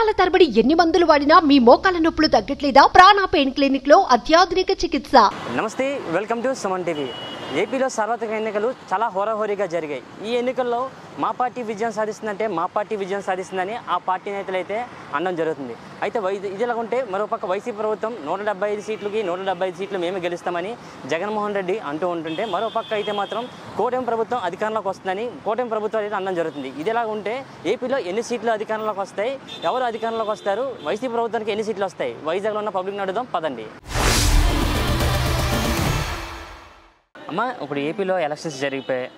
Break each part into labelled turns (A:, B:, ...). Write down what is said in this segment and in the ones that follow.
A: సంవత్సరాల తరబడి ఎన్ని మందులు వాడినా మీ మోకాల నొప్పులు తగ్గట్లేదా? ప్రాణ పెయిన్ క్లినిక్ లో అత్యాధునిక చికిత్స.
B: నమస్తే, వెల్కమ్ టు సుమన్ టీవీ. ఏపీలో సార్వత్రిక ఎన్నికలు చాలా హోరాహోరీగా జరిగాయి. ఈ ఎన్నికల్లో మా పార్టీ విజయం సాధిస్తుందంటే మా పార్టీ విజయం సాధిస్తుందని ఆ పార్టీ నేతలు అయితే అనడం జరుగుతుంది. అయితే ఇదిలా ఉంటే మరోపక్క వైసీపీ ప్రభుత్వం 175 సీట్లకి 175 సీట్లు మేమే గెలుస్తామని జగన్మోహన్ రెడ్డి అంటూ ఉంటుంటే, మరోపక్క అయితే మాత్రం కూటమి ప్రభుత్వం అధికారంలోకి వస్తుందని కూటమి ప్రభుత్వం అయితే అనడం జరుగుతుంది. ఇదిలా ఉంటే ఏపీలో ఎన్ని సీట్లు అధికారంలోకి వస్తాయి, ఎవరు అధికారంలోకి వస్తారు, వైసీపీ ప్రభుత్వానికి ఎన్ని సీట్లు వస్తాయి, వైజాగ్లో ఉన్న పబ్లిక్ నడుదాం పదండి. అమ్మ, ఇప్పుడు ఏపీలో ఎలక్షన్స్ జరిగిపోయాయి.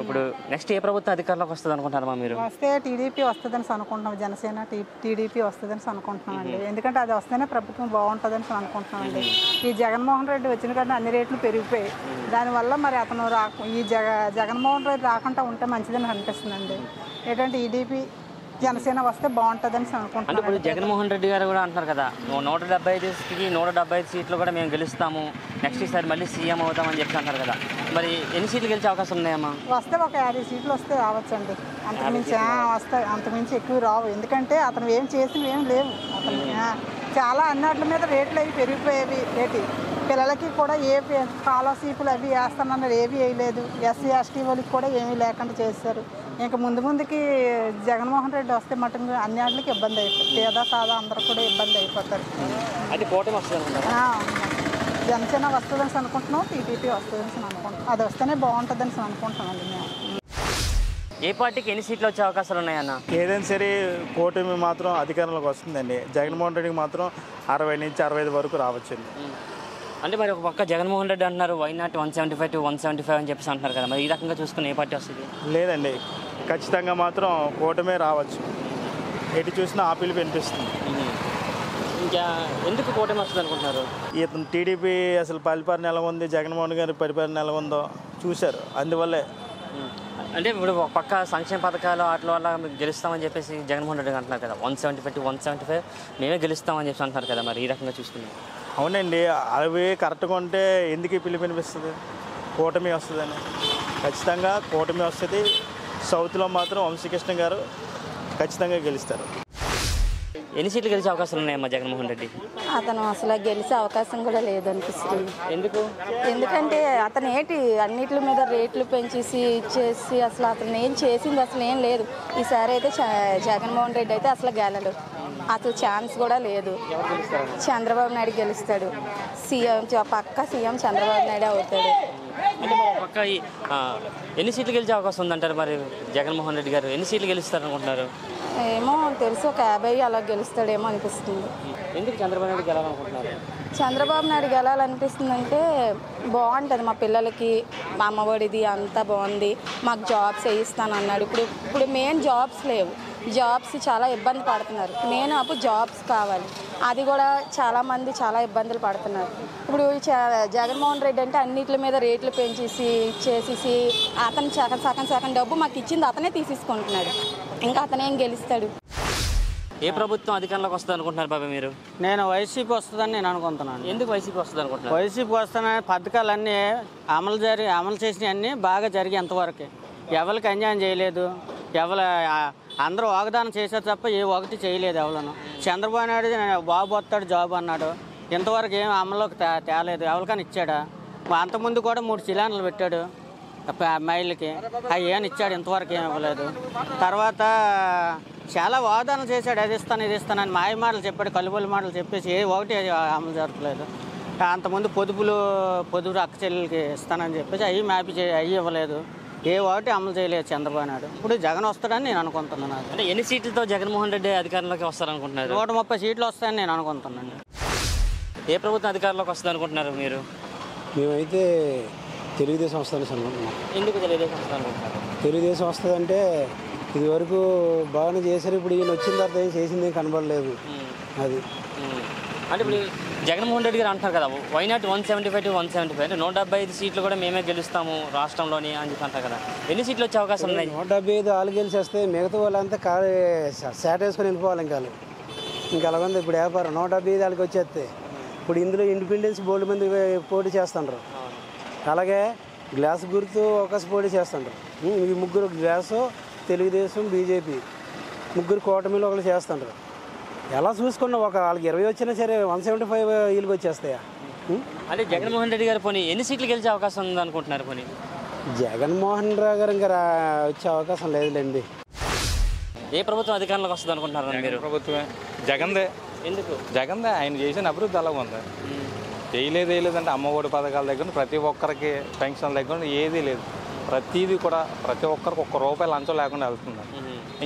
B: ఇప్పుడు నెక్స్ట్ ఏ ప్రభుత్వం అధికారంలోకి వస్తుంది అనుకుంటారమ్మా మీరు?
C: వస్తే టీడీపీ వస్తుందని అనుకుంటున్నాం. జనసేన టీడీపీ వస్తుందని అనుకుంటున్నాం అండి. ఎందుకంటే అది వస్తేనే ప్రభుత్వం బాగుంటుందని అనుకుంటున్నాం అండి. ఈ జగన్మోహన్ రెడ్డి వచ్చిన కానీ అన్ని రేట్లు పెరిగిపోయాయి. దానివల్ల మరి అతను జగన్మోహన్ రెడ్డి రాకుండా ఉంటే మంచిదని అనిపిస్తుందండి. ఏంటంటే టీడీపీ జనసేన వస్తే బాగుంటుందని అనుకుంటున్నాను.
B: అంటే ఇప్పుడు జగన్మోహన్ రెడ్డి గారు కూడా అంటున్నారు కదా, 175కి 175 సీట్లు కూడా మేము గెలుస్తాము, నెక్స్ట్ ఈసారి మళ్ళీ సీఎం అవుతామని చెప్పి అంటారు కదా. మరి ఎన్ని సీట్లు గెలిచే అవకాశం ఉన్నాయమ్మా?
C: వస్తే ఒక 50 సీట్లు వస్తే రావచ్చండి. అంతకుమించి వస్తాయి, అంతకుమించి ఎక్కువ రావు. ఎందుకంటే అతను ఏం చేసినవి ఏం లేవు. అతను చాలా అన్నిటి మీద రేట్లు అవి పెరిగిపోయేవి. పిల్లలకి కూడా ఏ స్కాలర్షిప్లు అవి వేస్తానన్నారు, ఏవి వేయలేదు. ఎస్సీ ఎస్టీ వాళ్ళకి కూడా ఏమీ లేకుండా చేశారు. ఇంకా ముందుకి జగన్మోహన్ రెడ్డి వస్తే మటుకు అన్నిటికి ఇబ్బంది అయిపోతుంది. పేద సాదా అందరూ కూడా ఇబ్బంది అయిపోతారు.
B: అది కూటమి వస్తుంది.
C: జనసేన వస్తుందని అనుకుంటున్నాం, టీడీపీ వస్తుందని అనుకుంటున్నాం. అది వస్తేనే బాగుంటుందని అనుకుంటున్నామండి మేము.
B: ఏ పార్టీకి ఎన్ని సీట్లు వచ్చే అవకాశాలు ఉన్నాయన్న?
D: ఏదైనా సరే కూటమి మాత్రం అధికారంలోకి వస్తుందండి. జగన్మోహన్ రెడ్డికి మాత్రం 60 నుంచి 65 వరకు రావచ్చండి.
B: అంటే మరి ఒక పక్క జగన్మోహన్ రెడ్డి అంటున్నారు వై నాట్ 175 to 175 అని చెప్పేసి అంటున్నారు కదా, మరి ఈ రకంగా చూసుకుని ఏ పార్టీ వస్తుంది?
D: లేదండి, ఖచ్చితంగా మాత్రం కూటమే రావచ్చు. ఎటు చూసినా ఆ పిలుపు వినిపిస్తుంది.
B: ఇంకా ఎందుకు కూటమి వస్తుంది అనుకుంటున్నారు?
D: ఇతను టీడీపీ అసలు పరిపాలన ఎలా ఉంది, జగన్మోహన్ గారి పరిపాలన ఎలా ఉందో చూశారు, అందువల్లే.
B: అంటే ఇప్పుడు ఒక పక్క సంక్షేమ పథకాలు వాటి వల్ల గెలుస్తామని చెప్పేసి జగన్మోహన్ రెడ్డి అంటున్నారు కదా, 175 to 175 మేమే గెలుస్తామని చెప్పి అంటున్నారు కదా, మరి ఈ రకంగా చూసుకున్నాం.
D: అవునండి, అవి కరెక్ట్గా ఉంటే ఎందుకు పిలుపు వినిపిస్తుంది? కూటమి వస్తుందని. ఖచ్చితంగా కూటమి వస్తుంది. సౌత్లో మాత్రం వంశీకృష్ణ గారు ఖచ్చితంగా గెలుస్తారు.
B: ఎన్ని సీట్లు గెలిచే అవకాశాలు ఉన్నాయమ్మా జగన్మోహన్ రెడ్డి?
E: అతను అసలు గెలిచే అవకాశం కూడా లేదనిపిస్తుంది. ఎందుకంటే అతను అన్నిటి మీద రేట్లు పెంచేసి ఇచ్చేసి అసలు అతను ఏం చేసింది అసలు ఏం లేదు. ఈసారి అయితే జగన్మోహన్ రెడ్డి అయితే అసలు గెలడు, అసలు ఛాన్స్ కూడా లేదు. చంద్రబాబు నాయుడు గెలుస్తాడు. పక్క సీఎం చంద్రబాబు నాయుడు అవుతాడు.
B: పక్క ఎన్ని సీట్లు గెలిచే అవకాశం ఉందంటారు మరి జగన్మోహన్ రెడ్డి గారు? ఎన్ని సీట్లు గెలుస్తారు అనుకుంటున్నారు?
E: ఏమో తెలుసు, ఒక 50 అలా గెలుస్తాడేమో అనిపిస్తుంది.
B: ఎందుకు చంద్రబాబు నాయుడు గెలాలనుకుంటున్నారు?
E: చంద్రబాబు నాయుడు గెలాలనిపిస్తుంది అంటే బాగుంటుంది. మా పిల్లలకి మా అమ్మఒడిది అంతా బాగుంది, మాకు జాబ్స్ వేయిస్తాను అన్నాడు. ఇప్పుడు మెయిన్ జాబ్స్ లేవు. జాబ్స్ చాలా ఇబ్బంది పడుతున్నారు. మెయిన్ అప్పుడు జాబ్స్ కావాలి, అది కూడా చాలామంది చాలా ఇబ్బందులు పడుతున్నారు. ఇప్పుడు జగన్మోహన్ రెడ్డి అంటే అన్నిటి మీద రేట్లు పెంచేసి ఇచ్చేసేసి అతను సగం డబ్బు మాకు ఇచ్చింది అతనే తీసేసుకుంటున్నాడు. ఇంకా అతనేం గెలుస్తాడు?
B: ఏ ప్రభుత్వం అధికారంలోకి వస్తుంది అనుకుంటున్నారు బాబా మీరు?
F: నేను వైసీపీ వస్తుందని నేను అనుకుంటున్నాను.
B: ఎందుకు వైసీపీ వస్తుంది అనుకుంటున్నారు?
F: వైసీపీ వస్తానని పథకాలన్నీ అమలు చేసినవన్నీ బాగా జరిగేంతవరకు ఎవరికి అన్యాయం చేయలేదు. అందరూ వాగ్దానం చేశారు తప్ప ఏ ఒకటి చేయలేదు ఎవరను. చంద్రబాబు నాయుడు బాబు వస్తాడు జాబ్ అన్నాడు, ఇంతవరకు ఏం అమలులోకి తేలేదు. ఎవరికైనా ఇచ్చాడా? అంతకుముందు కూడా 3 చిలాన్లు పెట్టాడు మైళ్ళకి, అవి ఏమైనా ఇచ్చాడు? ఇంతవరకు ఏమి ఇవ్వలేదు. తర్వాత చాలా వాగ్దానం చేశాడు, అది ఇస్తాను ఇది ఇస్తానని మాయ మాటలు చెప్పాడు, కలుబొల్లి మాటలు చెప్పేసి ఏ ఒకటి అమలు జరగలేదు. అంతకుముందు పొదుపు అక్క చెల్లెలకి ఇస్తానని చెప్పేసి అవి ఇవ్వలేదు. ఏ ఒకటి అమలు చేయలేదు చంద్రబాబు నాయుడు. ఇప్పుడు జగన్ వస్తాడని నేను అనుకుంటున్నాను.
B: అంటే ఎన్ని సీట్లతో జగన్మోహన్ రెడ్డి అధికారంలోకి వస్తారనుకుంటున్నారు?
F: 130 సీట్లు వస్తాయని నేను అనుకుంటున్నాను.
B: ఏ ప్రభుత్వం అధికారంలోకి వస్తుంది అనుకుంటున్నారు మీరు?
G: మేమైతే తెలుగుదేశం వస్తుందని అనుకుంటున్నాం.
B: ఎందుకు తెలుగుదేశం వస్తుంది అనుకుంటున్నారు?
G: తెలుగుదేశం వస్తుందంటే ఇది వరకు బాగానే చేశారు, ఇప్పుడు ఈయన వచ్చిన తర్వాత ఏం చేసింది కనబడలేదు. అది
B: అంటే ఇప్పుడు జగన్మోహన్ రెడ్డి గారు అంటారు కదా వై నాట్ 175 to 175 అంటే 175 సీట్లు కూడా మేమే గెలుస్తాము రాష్ట్రంలోని అని చెప్పి అంటారు కదా, ఎన్ని సీట్లు వచ్చే అవకాశం ఉన్నాయి?
G: 175 వాళ్ళు గెలిచేస్తే మిగతా వాళ్ళంతా శాట్ వేసుకొని వెళ్ళిపోవాలి. ఇంకా అలాగుంది ఇప్పుడు వ్యాపారం. 175 వాళ్ళకి వచ్చేస్తే ఇప్పుడు ఇందులో ఇండిపెండెన్స్ బోర్డు మంది పోటీ చేస్తుండ్రు. అలాగే గ్లాస్ గుర్తు అవకాశం పోటీ చేస్తుండ్రు. ఈ 3 గ్లాసు తెలుగుదేశం బీజేపీ 3 కూటమిలో ఒకరు చేస్తుండ్రు. ఎలా చూసుకున్నా ఒక వాళ్ళకి 20 వచ్చినా సరే 175 వీళ్ళకి వచ్చేస్తాయా?
B: అంటే జగన్మోహన్ రెడ్డి గారు పోనీ ఎన్ని సీట్లు గెలిచే అవకాశం ఉంది అనుకుంటున్నారు? పోనీ
G: జగన్మోహన్ రావు గారు ఇంకా వచ్చే అవకాశం లేదులేండి.
B: ఏ ప్రభుత్వం అధికారంలోకి వస్తుంది అనుకుంటున్నారు మీరు?
H: ప్రభుత్వమే జగన్దే.
B: ఎందుకు?
H: జగన్దే. ఆయన చేసిన అభివృద్ధి అలాగ ఉంది. వేయలేదంటే అమ్మఒడి పథకాల దగ్గర ప్రతి ఒక్కరికి పెన్షన్ దగ్గర ఏదీ లేదు. ప్రతిదీ కూడా ప్రతి ఒక్కరికి ₹1 లంచం లేకుండా వెళ్తుంది.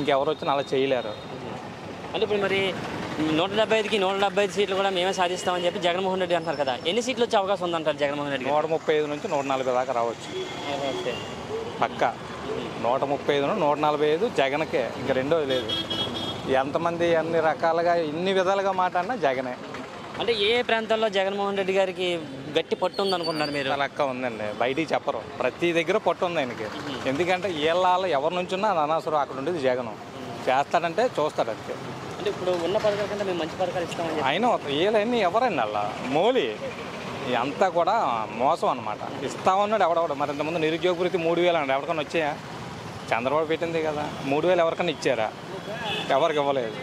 H: ఇంకెవరు వచ్చినా అలా చేయలేరు.
B: అంటే ఇప్పుడు మరి 175కి 175 సీట్లు కూడా మేమే సాధిస్తామని చెప్పి జగన్మోహన్ రెడ్డి అంటారు కదా, ఎన్ని సీట్లు వచ్చే అవకాశం ఉందంటారు జగన్మోహన్ రెడ్డి?
H: 135 నుంచి 140 దాకా రావచ్చు పక్క. 135 145 జగన్కే, ఇంక రెండోది లేదు. ఎంతమంది అన్ని రకాలుగా ఇన్ని విధాలుగా మాట్లాడినా జగనే.
B: అంటే ఏ ప్రాంతాల్లో జగన్మోహన్ రెడ్డి గారికి గట్టి పట్టు ఉంది అనుకుంటున్నారు మీరు?
H: లెక్క ఉందండి, బయటికి చెప్పరు. ప్రతి దగ్గర పట్టు ఉంది ఆయనకి. ఎందుకంటే వీళ్ళ ఎవరి నుంచున్నా అది అనవసరం. అక్కడ ఉండేది జగన్ చేస్తాడంటే చూస్తాడు అంతే.
B: అంటే ఇప్పుడు ఉన్న పథకాల కంటే మేము మంచి పథకాలు ఇస్తామని
H: అయినా వీళ్ళన్నీ ఎవరండి అలా మోలీ అంతా కూడా మోసం అనమాట. ఇస్తామన్నాడు ఎవడెవడ. మరి ఇంతకుముందు నిరుద్యోగ వృత్తి 3000 అండి, ఎవరికైనా వచ్చాయా? చంద్రబాబు పెట్టింది కదా. 3000 ఎవరికైనా ఇచ్చారా? ఎవరికి ఇవ్వలేదు.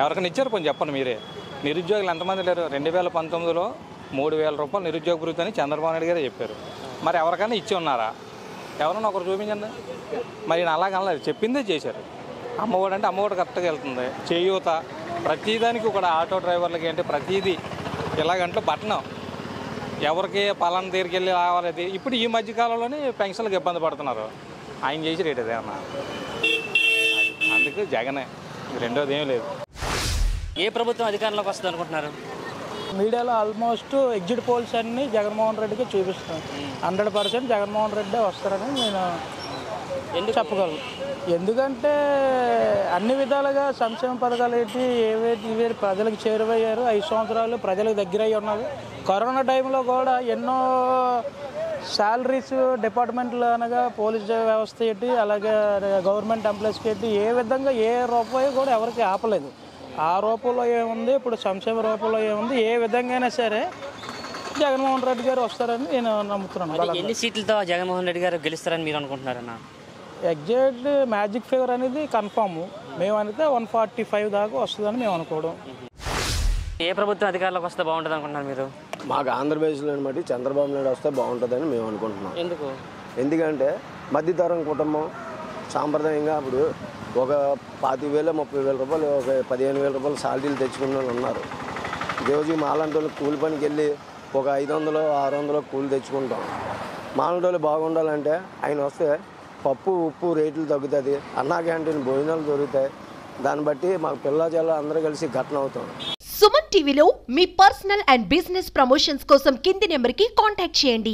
H: ఎవరికైనా ఇచ్చారు కొంచెం చెప్పండి మీరే. నిరుద్యోగులు ఎంతమంది లేరు? 2019లో ₹3000 నిరుద్యోగ వృత్తి అని చంద్రబాబు నాయుడు గారే చెప్పారు. మరి ఎవరికైనా ఇచ్చి ఉన్నారా? ఎవరైనా ఒకరు చూపించండి. మరి అలాగనలేదు, చెప్పిందే చేశారు. అమ్మఒడి అంటే అమ్మఒడి కరెక్ట్గా వెళ్తుంది. చేయూత ప్రతిదానికి కూడా ఆటో డ్రైవర్లకి ఏంటి ప్రతిదీ ఇలాగంటే పట్టణం ఎవరికి పలానా దగ్గరికి వెళ్ళి రావాలి. ఇప్పుడు ఈ మధ్యకాలంలోనే పెన్షన్లకు ఇబ్బంది పడుతున్నారు. ఆయన చేసి రేట్ అదేమన్నా. అందుకు జగనే, రెండోది ఏం లేదు.
B: ఏ ప్రభుత్వం అధికారంలోకి వస్తుంది అనుకుంటున్నారు?
I: మీడియాలో ఆల్మోస్ట్ ఎగ్జిట్ పోల్స్ అన్నీ జగన్మోహన్ రెడ్డికి చూపిస్తాను. 100% జగన్మోహన్ రెడ్డి వస్తారని నేను చెప్పగలను. ఎందుకంటే అన్ని విధాలుగా సంక్షేమ పథకాలు ఏంటి ఇవే ప్రజలకు చేరువయ్యారు. 5 సంవత్సరాలు ప్రజలకు దగ్గర అయ్యి ఉన్నారు. కరోనా టైంలో కూడా ఎన్నో శాలరీస్ డిపార్ట్మెంట్లు అనగా పోలీస్ వ్యవస్థ ఏంటి, అలాగే గవర్నమెంట్ ఎంప్లాయీస్కి ఏంటి, ఏ విధంగా ఏ రూపాయి కూడా ఎవరికి ఆపలేదు. ఆ రూపంలో ఏముంది, ఇప్పుడు సంక్షేమ రూపంలో ఏముంది, ఏ విధంగా అయినా సరే జగన్మోహన్ రెడ్డి గారు వస్తారని నేను నమ్ముతున్నాను.
B: ఎన్ని సీట్లతో జగన్మోహన్ రెడ్డి గారు గెలుస్తారని మీరు అనుకుంటున్నారన్న?
I: ఎగ్జాక్ట్ మ్యాజిక్ ఫిగర్ అనేది కన్ఫామ్. మేమైతే 145 దాకా వస్తుందని మేము అనుకోవడం.
B: ఏ ప్రభుత్వం అధికారంలోకి వస్తే బాగుంటుంది అనుకుంటున్నారు మీరు?
J: మాకు ఆంధ్రప్రదేశ్లో బట్టి చంద్రబాబు నాయుడు వస్తే బాగుంటుందని మేము అనుకుంటున్నాం.
B: ఎందుకు?
J: ఎందుకంటే మధ్యతరం కుటుంబం సాంప్రదాయంగా ఇప్పుడు ఒక 25,000 30,000 ఒక 15,000 సాలరీలు తెచ్చుకున్న వాళ్ళు ఉన్నారు. రోజు మాలాంటి వాళ్ళు కూలి పనికి వెళ్ళి ఒక 500 600 కూలి తెచ్చుకుంటాం. మాలాంటి వాళ్ళు బాగుండాలంటే ఆయన వస్తే పప్పు ఉప్పు రేట్లు తగ్గుతుంది, అన్నా క్యాంటీన్ భోజనాలు దొరుకుతాయి. దాన్ని బట్టి మాకు పిల్ల జల్ల అందరూ కలిసి ఘటన అవుతాం.
A: సుమన్ టీవీలో మీ పర్సనల్ అండ్ బిజినెస్ ప్రమోషన్స్ కోసం కింది నెంబర్కి కాంటాక్ట్ చేయండి.